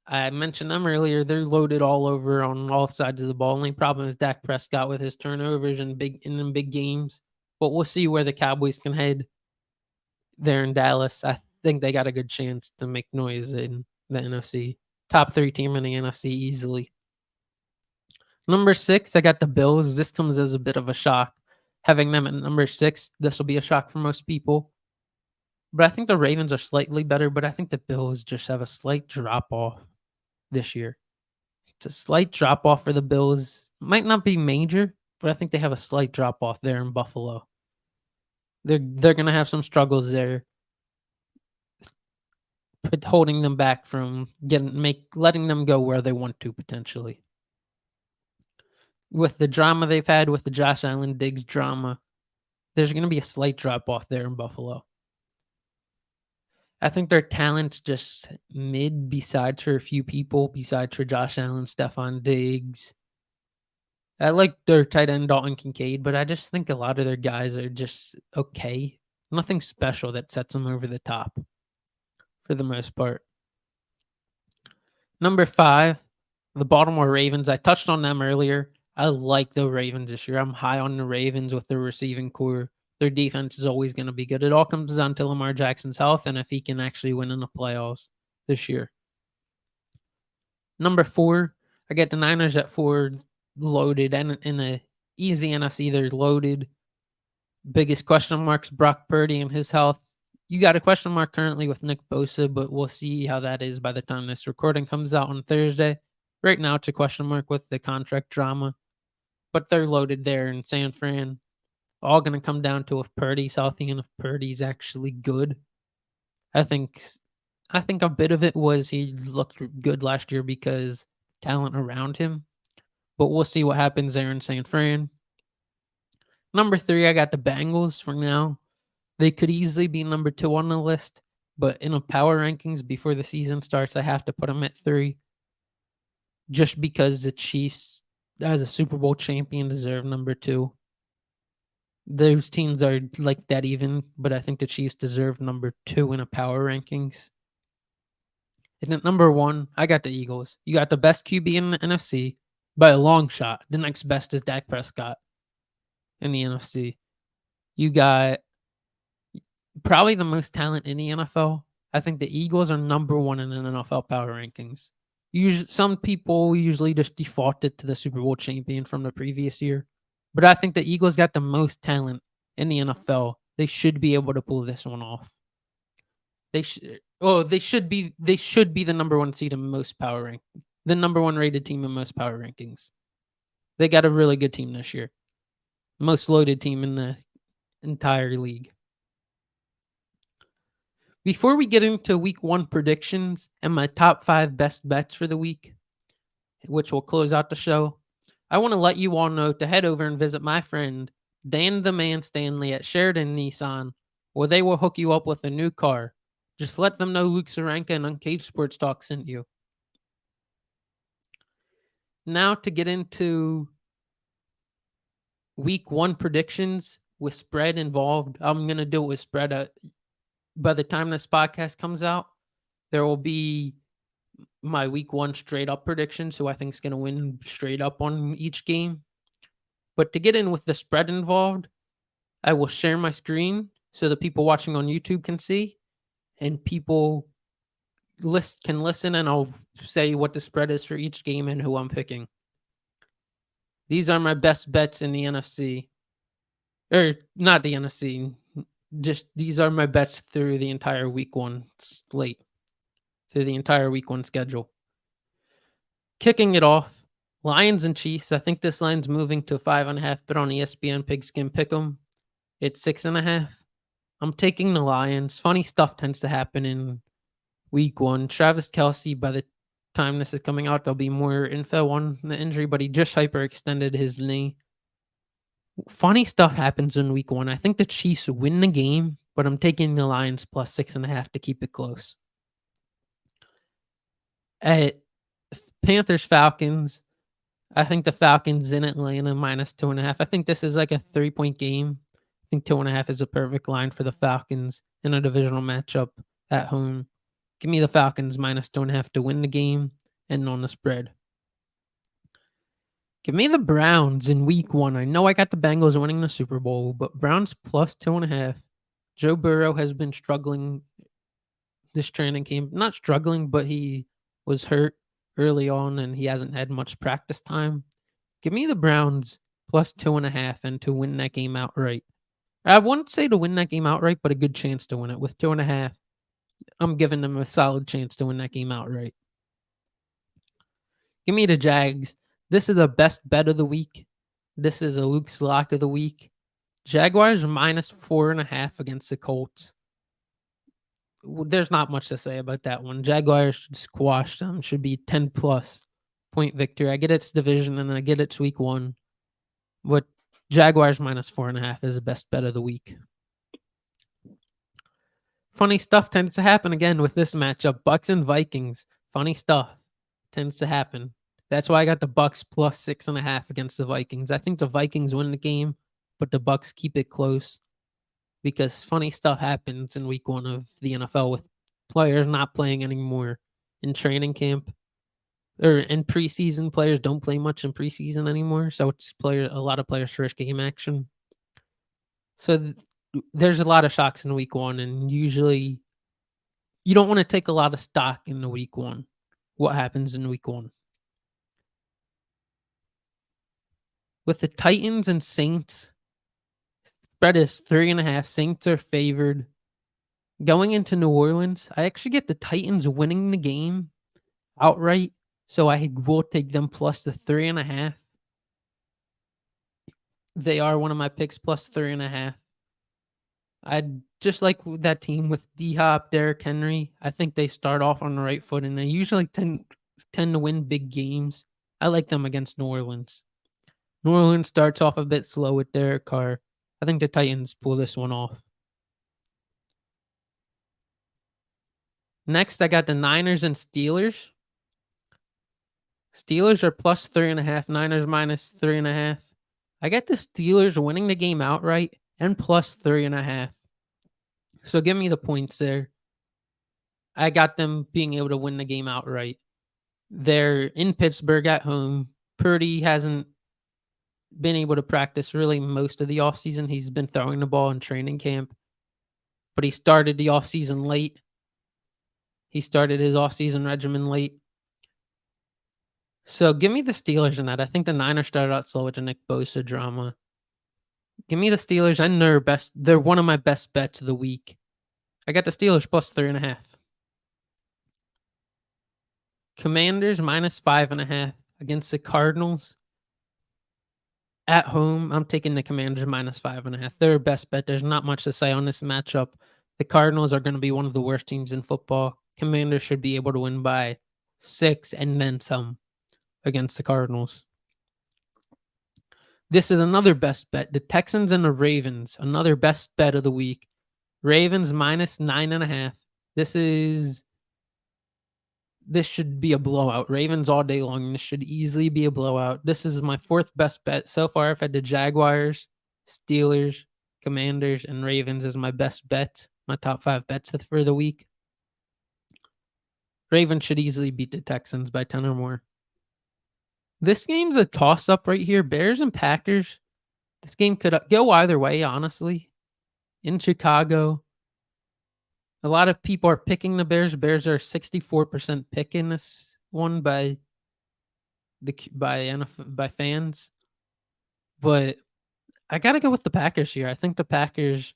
I mentioned them earlier. They're loaded all over on all sides of the ball. Only problem is Dak Prescott with his turnovers in big games. But we'll see where the Cowboys can head there in Dallas. I think they got a good chance to make noise in the NFC. Top 3 team in the NFC easily. Number 6, I got the Bills. This comes as a bit of a shock. Having them at number 6, this will be a shock for most people. But I think the Ravens are slightly better, but I think the Bills just have a slight drop-off this year. It's a slight drop-off for the Bills. Might not be major, but I think they have a slight drop-off there in Buffalo. They're going to have some struggles there, holding them back from letting them go where they want to potentially. With the drama they've had with the Josh Allen Diggs drama, there's going to be a slight drop-off there in Buffalo. I think their talent's just mid besides for a few people, besides for Josh Allen, Stephon Diggs. I like their tight end Dalton Kincaid, but I just think a lot of their guys are just okay. Nothing special that sets them over the top for the most part. Number 5, the Baltimore Ravens. I touched on them earlier. I like the Ravens this year. I'm high on the Ravens with their receiving core. Their defense is always going to be good. It all comes down to Lamar Jackson's health and if he can actually win in the playoffs this year. Number 4, I get the Niners at 4, loaded, and in a easy NFC, they're loaded. Biggest question marks, Brock Purdy and his health. You got a question mark currently with Nick Bosa, but we'll see how that is by the time this recording comes out on Thursday. Right now, it's a question mark with the contract drama, but they're loaded there in San Fran. All going to come down to if Purdy's healthy and if Purdy's actually good. I think a bit of it was he looked good last year because talent around him, but we'll see what happens there in San Fran. Number 3, I got the Bengals for now. They could easily be number 2 on the list, but in a power rankings before the season starts, I have to put them at 3. Just because the Chiefs, as a Super Bowl champion, deserve number 2. Those teams are like that even, but I think the Chiefs deserve number 2 in a power rankings. And at number 1, I got the Eagles. You got the best QB in the NFC by a long shot. The next best is Dak Prescott in the NFC. You got probably the most talent in the NFL. I think the Eagles are number 1 in the NFL power rankings. Some people usually just defaulted to the Super Bowl champion from the previous year, but I think the Eagles got the most talent in the NFL. They should be able to pull this one off. They should. Oh, they should be. They should be the number one seed in most power rank, the number one rated team in most power rankings. They got a really good team this year, most loaded team in the entire league. Before we get into week 1 predictions and my top 5 best bets for the week, which will close out the show, I want to let you all know to head over and visit my friend Dan the Man Stanley at Sheridan Nissan, where they will hook you up with a new car. Just let them know Luke Saranka and Uncaged Sports Talk sent you. Now to get into week 1 predictions with spread involved. I'm going to do it with spread. By the time this podcast comes out, there will be my week 1 straight up predictions, who I think is going to win straight up on each game. But to get in with the spread involved, I will share my screen so the people watching on YouTube can see, and people can listen, and I'll say what the spread is for each game and who I'm picking. These are my best bets in the NFC. Or not the NFC. Just these are my bets through the entire week 1 slate. Through the entire week 1 schedule. Kicking it off, Lions and Chiefs. I think this line's moving to 5.5, but on ESPN Pigskin Pick'em, it's 6.5. I'm taking the Lions. Funny stuff tends to happen in week 1. Travis Kelce, by the time this is coming out, there'll be more info on the injury, but he just hyperextended his knee. Funny stuff happens in week 1. I think the Chiefs win the game, but I'm taking the Lions plus 6.5 to keep it close. At Panthers Falcons, I think the Falcons in Atlanta minus 2.5. I think this is like a 3-point game. I think 2.5 is a perfect line for the Falcons in a divisional matchup at home. Give me the Falcons minus 2.5 to win the game and on the spread. Give me the Browns in week 1. I know I got the Bengals winning the Super Bowl, but Browns plus 2.5. Joe Burrow has been struggling this training camp. Not struggling, but he was hurt early on and he hasn't had much practice time. Give me the Browns plus 2.5 and to win that game outright. I wouldn't say to win that game outright, but a good chance to win it. With 2.5, I'm giving them a solid chance to win that game outright. Give me the Jags. This is a best bet of the week. This is a Luke's lock of the week. Jaguars minus 4.5 against the Colts. There's not much to say about that one. Jaguars should squash them. Should be 10+ point victory. I get it's division and I get it's week 1. But Jaguars minus 4.5 is the best bet of the week. Funny stuff tends to happen again with this matchup. Bucks and Vikings. Funny stuff tends to happen. That's why I got the Bucks plus 6.5 against the Vikings. I think the Vikings win the game, but the Bucks keep it close because funny stuff happens in week 1 of the NFL with players not playing anymore in training camp or in preseason. Players don't play much in preseason anymore, so it's a lot of players' first game action. So there's a lot of shocks in week 1, and usually you don't want to take a lot of stock in the week 1. What happens in week 1? With the Titans and Saints, spread is 3.5. Saints are favored. Going into New Orleans, I actually get the Titans winning the game outright, so I will take them plus the 3.5. They are one of my picks, plus 3.5. I'd just like that team with D-Hop, Derrick Henry. I think they start off on the right foot, and they usually tend to win big games. I like them against New Orleans. New Orleans starts off a bit slow with Derek Carr. I think the Titans pull this one off. Next, I got the Niners and Steelers. Steelers are plus 3.5. Niners minus 3.5. I got the Steelers winning the game outright and plus 3.5. So give me the points there. I got them being able to win the game outright. They're in Pittsburgh at home. Purdy hasn't been able to practice really most of the offseason. He's been throwing the ball in training camp, but he started the offseason late. He started his offseason regimen late. So give me the Steelers in that. I think the Niners started out slow with the Nick Bosa drama. Give me the Steelers. I know they're one of my best bets of the week. I got the Steelers plus 3.5. Commanders minus 5.5 against the Cardinals. At home, I'm taking the Commanders minus 5.5. They're best bet. There's not much to say on this matchup. The Cardinals are going to be one of the worst teams in football. Commanders should be able to win by 6 and then some against the Cardinals. This is another best bet. The Texans and the Ravens, another best bet of the week. Ravens minus 9.5. This should be a blowout. Ravens all day long. This should easily be a blowout. This is my fourth best bet. So far, I've had the Jaguars, Steelers, Commanders, and Ravens as my best bet. My top 5 bets for the week. Ravens should easily beat the Texans by 10 or more. This game's a toss-up right here. Bears and Packers. This game could go either way, honestly. In Chicago, a lot of people are picking the Bears. Bears are 64% picking this one by fans. But I got to go with the Packers here. I think the Packers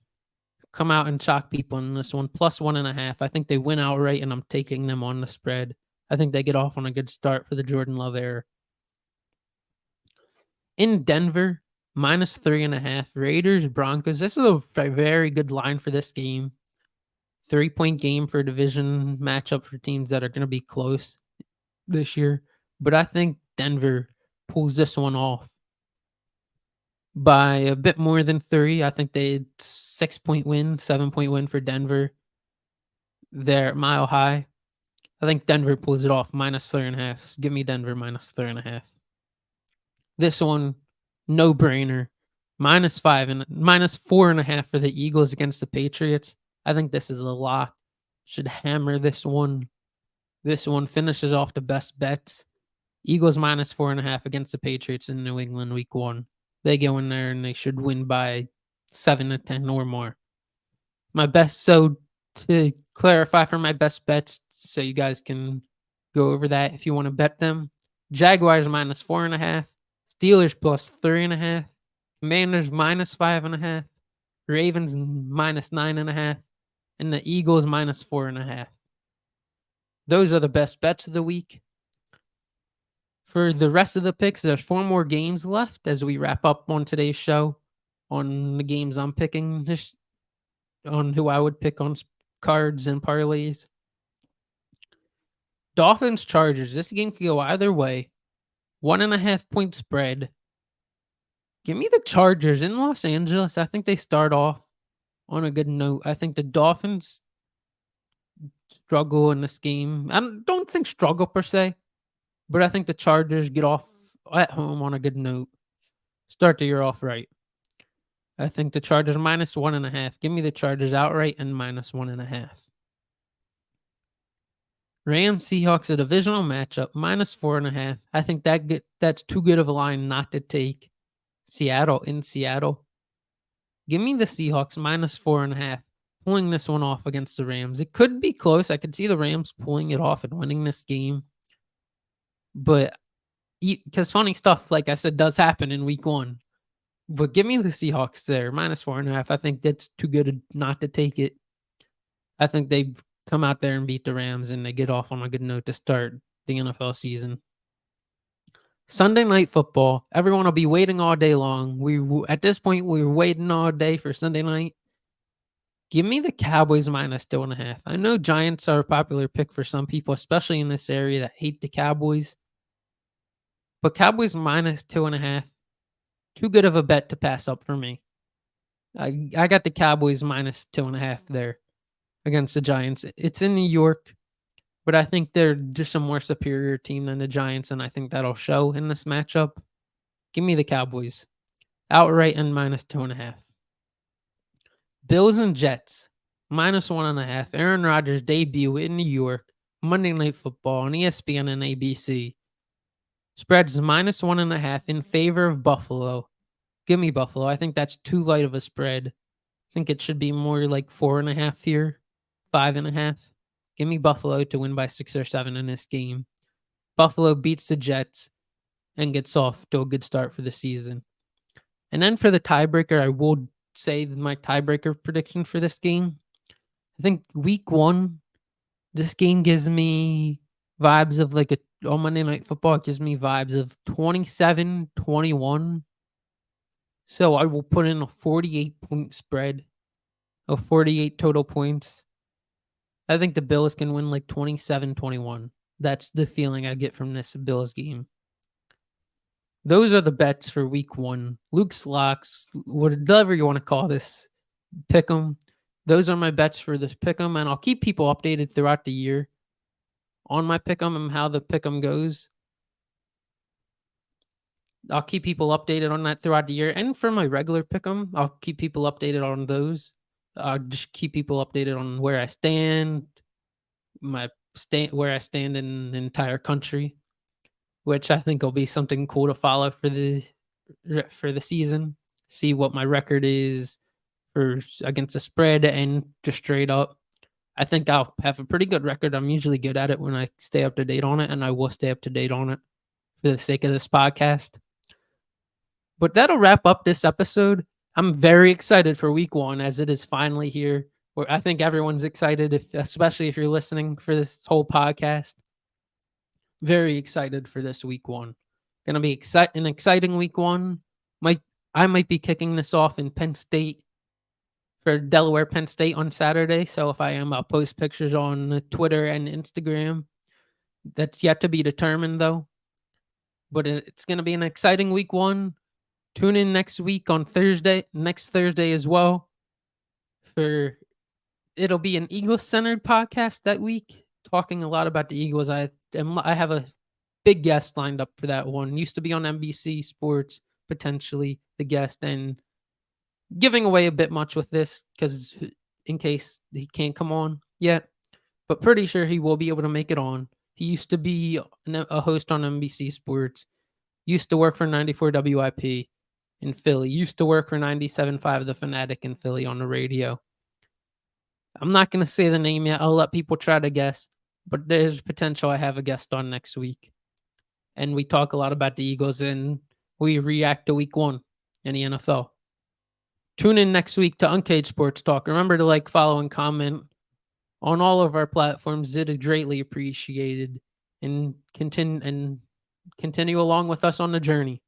come out and shock people in this one. Plus 1.5. I think they win outright, and I'm taking them on the spread. I think they get off on a good start for the Jordan Love era. In Denver, minus 3.5. Raiders, Broncos. This is a very good line for this game. 3-point game for a division matchup for teams that are going to be close this year. But I think Denver pulls this one off by a bit more than 3. I think they 6-point win, 7-point win for Denver. They're Mile High. I think Denver pulls it off minus 3.5. Give me Denver minus 3.5. This one, no brainer. Minus 5 and minus 4.5 for the Eagles against the Patriots. I think this is a lock. Should hammer this one. This one finishes off the best bets. Eagles minus 4.5 against the Patriots in New England week 1. They go in there and they should win by 7 to 10 or more. My best, so to clarify for my best bets, so you guys can go over that if you want to bet them. Jaguars minus 4.5. Steelers plus 3.5. Commanders minus 5.5. Ravens minus 9.5. And the Eagles minus 4.5. Those are the best bets of the week. For the rest of the picks, there's 4 more games left as we wrap up on today's show on the games I'm picking, on who I would pick on cards and parlays. Dolphins, Chargers. This game could go either way. 1.5 point spread. Give me the Chargers in Los Angeles. I think they start off on a good note. I think the Dolphins struggle in this game. I don't think struggle per se, but I think the Chargers get off at home on a good note. Start the year off right. I think the Chargers minus 1.5. Give me the Chargers outright and minus 1.5. Rams, Seahawks, a divisional matchup, minus 4.5. I think that's too good of a line not to take. Seattle in Seattle. Give me the Seahawks minus 4.5. Pulling this one off against the Rams. It could be close. I could see the Rams pulling it off and winning this game. But because funny stuff, like I said, does happen in week 1. But give me the Seahawks there, minus 4.5. I think that's too good not to take it. I think they come out there and beat the Rams, and they get off on a good note to start the NFL season. Sunday Night Football. Everyone will be waiting all day long. At this point, we were waiting all day for Sunday night. Give me the Cowboys minus 2.5. I know Giants are a popular pick for some people, especially in this area that hate the Cowboys. But Cowboys minus 2.5. Too good of a bet to pass up for me. I got the Cowboys minus 2.5 there against the Giants. It's in New York, but I think they're just a more superior team than the Giants, and I think that'll show in this matchup. Give me the Cowboys outright and minus 2.5. Bills and Jets minus 1.5. Aaron Rodgers debut in New York. Monday Night Football on ESPN and ABC. Spreads minus 1.5 in favor of Buffalo. Give me Buffalo. I think that's too light of a spread. I think it should be more like 4.5 here, 5.5. Give me Buffalo to win by 6 or 7 in this game. Buffalo beats the Jets and gets off to a good start for the season. And then for the tiebreaker, I will say my tiebreaker prediction for this game. I think week 1, this game gives me vibes of like on Monday Night Football, it gives me vibes of 27-21. So I will put in a 48-point spread of 48 total points. I think the Bills can win like 27-21. That's the feeling I get from this Bills game. Those are the bets for week 1. Luke's locks, whatever you want to call this, pick 'em. Those are my bets for this pick 'em, and I'll keep people updated throughout the year on my pick 'em and how the pick 'em goes. I'll keep people updated on that throughout the year, and for my regular pick 'em, I'll keep people updated on those. I'll just keep people updated on where I stand, where I stand in the entire country, which I think will be something cool to follow for the season. See what my record is for against the spread and just straight up. I think I'll have a pretty good record. I'm usually good at it when I stay up to date on it, and I will stay up to date on it for the sake of this podcast. But that'll wrap up this episode. I'm very excited for week 1 as it is finally here. I think everyone's excited, especially if you're listening for this whole podcast. Very excited for this week 1. Gonna be an exciting week 1. I might be kicking this off in Penn State for Delaware Penn State on Saturday. So if I am, I'll post pictures on Twitter and Instagram. That's yet to be determined though. But it's gonna be an exciting week 1. Tune in next week on next Thursday as well. It'll be an Eagles-centered podcast that week, talking a lot about the Eagles. I have a big guest lined up for that one. Used to be on NBC Sports, potentially the guest, and giving away a bit much with this because in case he can't come on yet, but pretty sure he will be able to make it on. He used to be a host on NBC Sports. Used to work for 94 WIP in Philly. Used to work for 97.5 The Fanatic in Philly on the radio. I'm not going to say the name yet. I'll let people try to guess, but there's potential I have a guest on next week. And we talk a lot about the Eagles and we react to week 1 in the NFL. Tune in next week to Uncaged Sports Talk. Remember to like, follow, and comment on all of our platforms. It is greatly appreciated. And continue along with us on the journey.